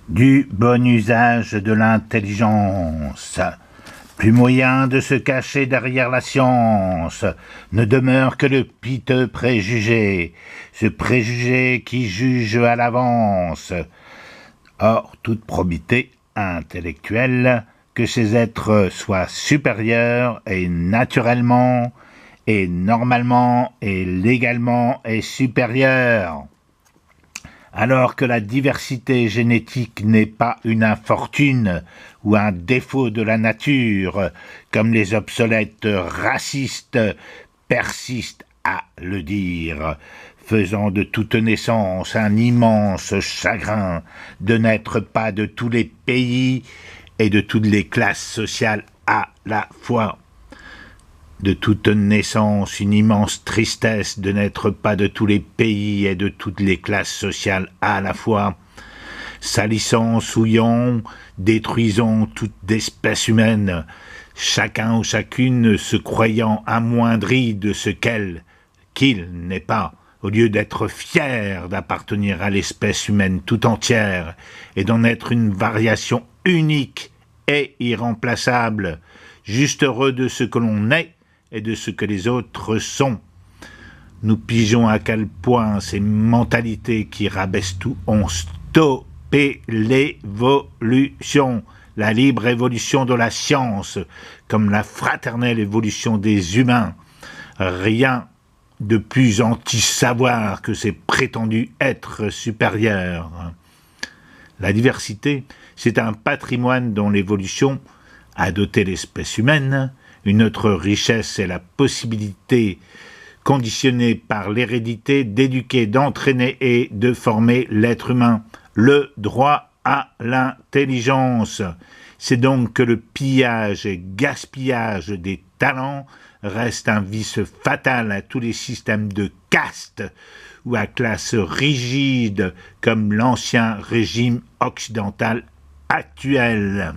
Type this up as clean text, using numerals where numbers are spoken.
Du bon usage de l'intelligence. Plus moyen de se cacher derrière la science, ne demeure que le piteux préjugé, ce préjugé qui juge à l'avance. Or, toute probité intellectuelle, que ces êtres soient supérieurs et naturellement, et normalement, et légalement, est supérieure. Alors que la diversité génétique n'est pas une infortune ou un défaut de la nature, comme les obsolètes racistes persistent à le dire, faisant de toute naissance un immense chagrin de n'être pas de tous les pays et de toutes les classes sociales à la fois. De toute naissance, une immense tristesse de n'être pas de tous les pays et de toutes les classes sociales à la fois. Salissant, souillant, détruisant toute espèce humaine, chacun ou chacune se croyant amoindri de ce qu'il n'est pas, au lieu d'être fier d'appartenir à l'espèce humaine tout entière et d'en être une variation unique et irremplaçable, juste heureux de ce que l'on est et de ce que les autres sont. Nous pigeons à quel point ces mentalités qui rabaissent tout ont stoppé l'évolution, la libre évolution de la science, comme la fraternelle évolution des humains. Rien de plus anti-savoir que ces prétendus êtres supérieurs. La diversité, c'est un patrimoine dont l'évolution a doté l'espèce humaine. Une autre richesse est la possibilité, conditionnée par l'hérédité, d'éduquer, d'entraîner et de former l'être humain. Le droit à l'intelligence. C'est donc que le pillage et gaspillage des talents reste un vice fatal à tous les systèmes de caste ou à classe rigide comme l'ancien régime occidental actuel.